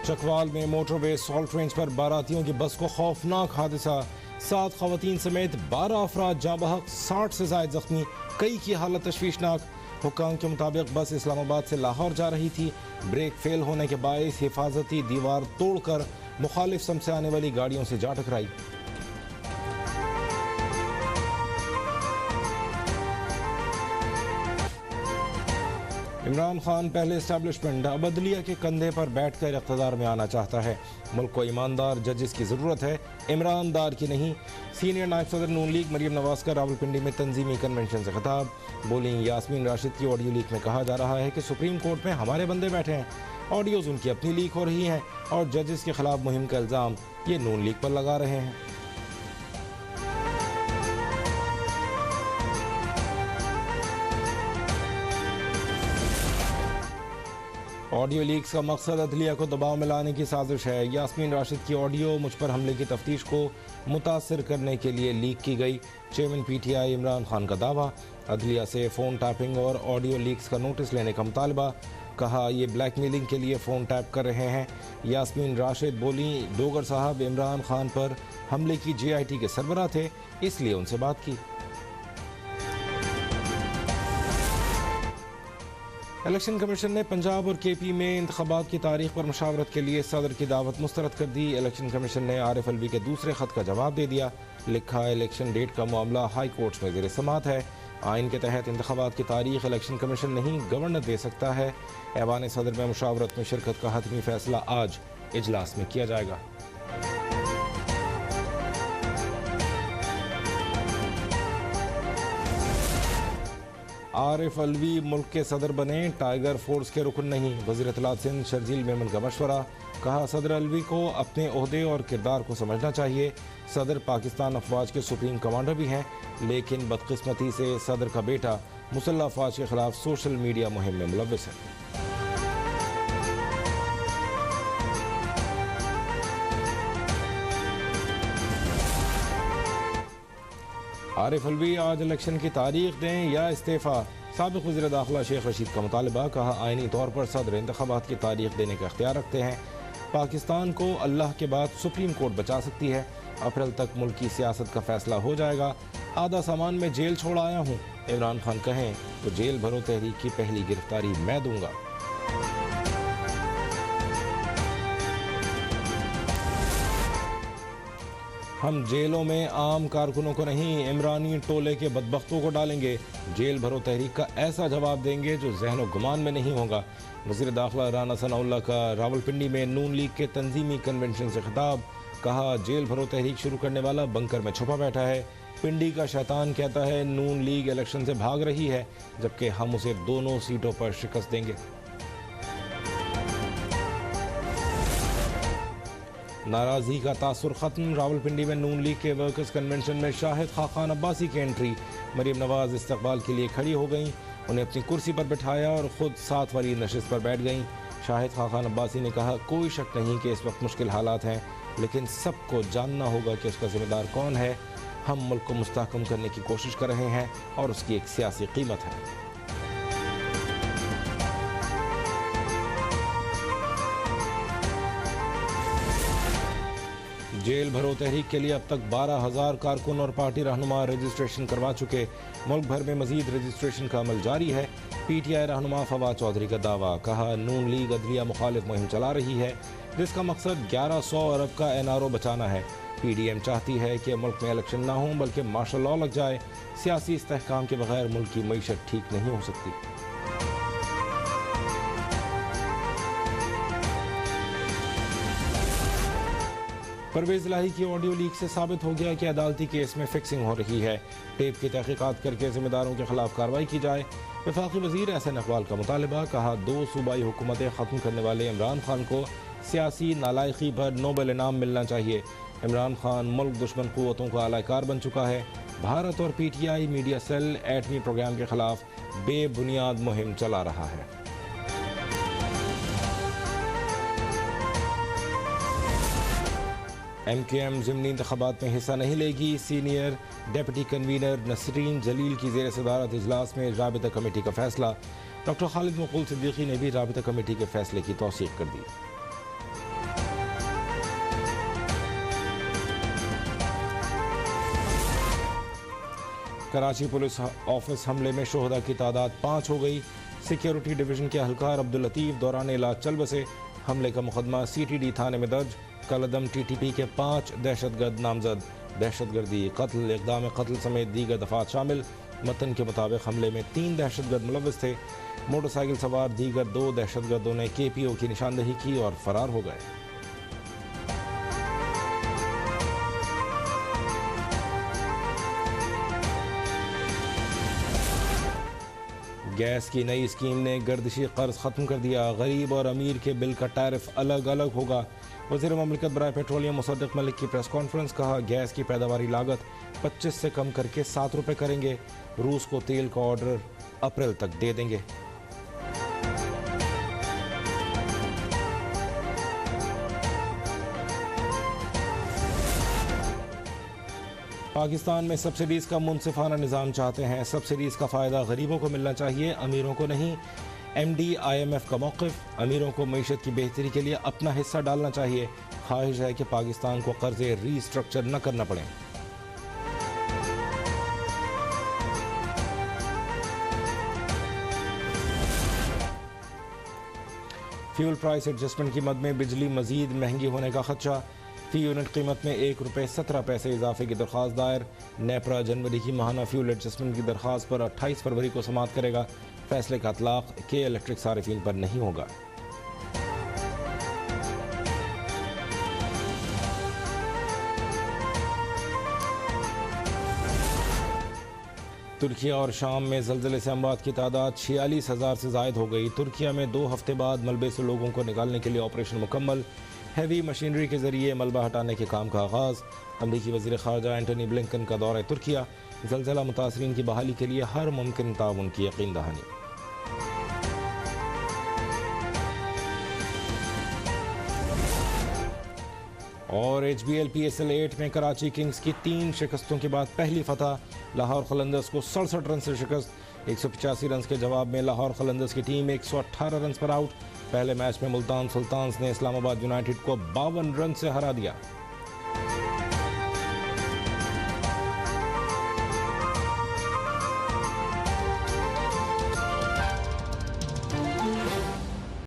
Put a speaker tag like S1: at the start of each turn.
S1: चकवाल में motorway salt range पर बारातियों की बस को खौफनाक हादसा, 7 खवातीन समेत 12 अफराद जाँ बहक, 60 से ज़ायद जख्मी, कई की हालत तशवीशनाक। हुक्काम के मुताबिक बस इस्लामाबाद से लाहौर जा रही थी। ब्रेक फेल होने के बायस हिफाजती दीवार तोड़कर मुखालिफ सम से आने वाली गाड़ियों से जा टकराई। इमरान खान पहले इस्टेब्लिशमेंट अब अदलिया के कंधे पर बैठकर इक़्तिदार में आना चाहता है। मुल्क को ईमानदार जजेस की ज़रूरत है, इमरानदार की नहीं। सीनियर नायब सदर नून लीग मरियम नवाज का रावलपिंडी में तंजीमी कन्वेंशन से खिताब। बोली यास्मीन राशिद की ऑडियो लीक में कहा जा रहा है कि सुप्रीम कोर्ट में हमारे बंदे बैठे हैं। ऑडियोज़ उनकी अपनी लीक हो रही हैं और जजेस के खिलाफ मुहिम का इल्ज़ाम ये नून लीग पर लगा रहे हैं। ऑडियो लीक्स का मकसद अदलिया को दबाव में लाने की साजिश है। यास्मीन राशिद की ऑडियो मुझ पर हमले की तफ्तीश को मुतासर करने के लिए लीक की गई। चेयरमैन पीटीआई इमरान खान का दावा। अदलिया से फ़ोन टैपिंग और ऑडियो लीक्स का नोटिस लेने का मुतालबा। कहा ये ब्लैकमेलिंग के लिए फ़ोन टैप कर रहे हैं। यास्मीन राशिद बोली डोगर साहब इमरान खान पर हमले की JIT के सरबराह थे, इसलिए उनसे बात की। इलेक्शन कमीशन ने पंजाब और KP में इंतखाबात की तारीख पर मुशावरत के लिए सदर की दावत मुस्तरद कर दी। इलेक्शन कमीशन ने आरिफ अलवी के दूसरे खत का जवाब दे दिया। लिखा इलेक्शन डेट का मामला हाई कोर्ट में ज़ेर समाअत है। आइन के तहत इंतखाबात की तारीख इलेक्शन कमीशन नहीं गवर्नर दे सकता है। ऐवान सदर में मुशावरत में शिरकत का हतमी फैसला आज इजलास में किया जाएगा। आरिफ अलवी मुल्क के सदर बने, टाइगर फोर्स के रुकन नहीं। वज़ीर इत्तलात सिंध शर्जील मेमन का मशवरा। कहा सदर अलवी को अपने ओहदे और किरदार को समझना चाहिए। सदर पाकिस्तान अफवाज के सुप्रीम कमांडर भी हैं, लेकिन बदकिस्मती से सदर का बेटा मुसल्लह अफवाज के खिलाफ सोशल मीडिया मुहिम में मुलव्वस है। आरिफ अलवी आज इलेक्शन की तारीख दें या इस्तीफ़ा। साबिक़ वज़ीर दाखिला शेख रशीद का मुतालबा। कहा आइनी तौर पर सदर इंतखाबात की तारीख देने का इख्तियार रखते हैं। पाकिस्तान को अल्लाह के बाद सुप्रीम कोर्ट बचा सकती है। अप्रैल तक मुल्क की सियासत का फैसला हो जाएगा। आधा सामान में जेल छोड़ आया हूँ। इमरान खान कहें तो जेल भरो तहरीक की पहली गिरफ्तारी मैं दूंगा। हम जेलों में आम कारकुनों को नहीं, इमरानी टोले के बदबख्तों को डालेंगे। जेल भरो तहरीक का ऐसा जवाब देंगे जो ज़हनो गुमान में नहीं होगा। वज़ीर दाखिला राना सनाउल्लाह का रावलपिंडी में नून लीग के तंजीमी कन्वेंशन से खिताब। कहा जेल भरो तहरीक शुरू करने वाला बंकर में छुपा बैठा है। पिंडी का शैतान कहता है नून लीग इलेक्शन से भाग रही है, जबकि हम उसे दोनों सीटों पर शिकस्त देंगे। नाराज़गी का तासुर ख़त्म। रावलपिंडी में नून लीग के वर्कर्स कन्वेंशन में शाहिद खाकान अब्बासी की एंट्री। मरियम नवाज इस्तकबाल के लिए खड़ी हो गईं, उन्हें अपनी कुर्सी पर बिठाया और ख़ुद साथ वाली नशिस्त पर बैठ गईं। शाहिद खाकान अब्बासी ने कहा कोई शक नहीं कि इस वक्त मुश्किल हालात हैं, लेकिन सबको जानना होगा कि उसका जिम्मेदार कौन है। हम मुल्क को मुस्तहकम करने की कोशिश कर रहे हैं और उसकी एक सियासी कीमत है। जेल भरो तहरीक के लिए अब तक 12,000 कारकुन और पार्टी रहनुमा रजिस्ट्रेशन करवा चुके। मुल्क भर में मजीद रजिस्ट्रेशन का अमल जारी है। PTI रहनुमा फवाद चौधरी का दावा। कहा नून लीग अदलिया मुखालिफ मुहिम चला रही है, जिसका मकसद 1100 अरब का NRO बचाना है। PDM चाहती है कि मुल्क में इलेक्शन ना हो बल्कि मार्शल लॉ लग जाए। सियासी इस्तेहकाम के बगैर मुल्क की मईशत ठीक नहीं हो सकती। परवेज़ इलाही की ऑडियो लीक से साबित हो गया कि अदालती केस में फिक्सिंग हो रही है। टेप की तहकीकात करके जिम्मेदारों के खिलाफ कार्रवाई की जाए। वफाकी वज़ीर एहसन इकबाल का मुतालबा। कहा 2 सूबाई हुकूमतें ख़त्म करने वाले इमरान खान को सियासी नालायकी पर नोबेल इनाम मिलना चाहिए। इमरान खान मुल्क दुश्मन क़ुव्वतों का आलाकार बन चुका है। भारत और PTI मीडिया सेल एटमी प्रोग्राम के खिलाफ बेबुनियाद मुहिम चला रहा है। MKM ज़िमनी इंतखाबात में हिस्सा नहीं लेगी। सीनियर डेप्टी कन्वीनर नसरीन जलील की ज़ेर सदारत इजलास में राबिता कमेटी का फैसला। डॉक्टर खालिद मकबूल सिद्दीकी ने भी राबिता कमेटी के फैसले की तौसीक़ कर दी। कराची पुलिस ऑफिस हमले में शोहदा की तादाद 5 हो गई। सिक्योरिटी डिवीजन के अहलकार अब्दुल लतीफ़ दौरान इलाज चल बसे। हमले का मुकदमा CTD थाने में दर्ज। कलदम TTP के 5 दहशतगर्द नामजद। दहशतगर्दी, कत्ल, इक़दाम कत्ल समेत दीगर दफात शामिल। मतन के मुताबिक हमले में 3 दहशतगर्द मुलव्वस थे। मोटरसाइकिल सवार दीगर 2 दहशतगर्दों ने KPO की निशानदेही की और फरार हो गए। गैस की नई स्कीम ने गर्दिशी कर्ज ख़त्म कर दिया। गरीब और अमीर के बिल का टैरिफ अलग अलग होगा। वज़ीर ममलिकत बराए पेट्रोलियम मुसद्दिक़ मलिक की प्रेस कॉन्फ्रेंस। कहा, गैस की पैदावारी लागत 25 से कम करके 7 रुपये करेंगे। रूस को तेल का ऑर्डर अप्रैल तक दे देंगे। पाकिस्तान में सब्सिडीज़ का मुनसिफाना निज़ाम चाहते हैं। सब्सिडीज़ का फ़ायदा गरीबों को मिलना चाहिए, अमीरों को नहीं। MD IMF का मौक़िफ़। अमीरों को मईशत की बेहतरी के लिए अपना हिस्सा डालना चाहिए। ख्वाहिश है कि पाकिस्तान को कर्ज़े रीस्ट्रक्चर न करना पड़े। फ्यूल प्राइस एडजस्टमेंट की मद में बिजली मज़ीद महंगी होने का खदशा। फी यूनिट कीमत में 1 रुपये 17 पैसे इजाफे की दरख्वास्त दायर। नेपरा जनवरी की माहाना फ्यूल एडजस्टमेंट की दरख्वास्त पर 28 फरवरी को समाअत करेगा। फैसले का इतलाक़ के इलेक्ट्रिक सारिफीन पर नहीं होगा। तुर्किया और शाम में ज़लज़ले से अमवात की तादाद 46,000 से ज़ायद हो गई। तुर्किया में 2 हफ्ते बाद मलबे से लोगों को निकालने के लिए ऑपरेशन मुकम्मल। हैवी मशीनरी के जरिए मलबा हटाने के काम का आगाज़। अमरीकी वज़ीर ख़ारजा एंटनी ब्लिंकन का दौरा तुर्किया। ज़लज़ला मुतासरीन की बहाली के लिए हर मुमकिन ताउन की यकीन दहानी। और HBL PSL 8 में कराची किंग्स की 3 शिकस्तों के बाद पहली फतह। लाहौर क़लंदर्स को 67 रन से शिकस्त। 185 रन के जवाब में लाहौर क़लंदर्स की टीम 118 रन पर आउट। पहले मैच में मुल्तान सुल्तान्स ने इस्लामाबाद यूनाइटेड को 52 रन से हरा दिया।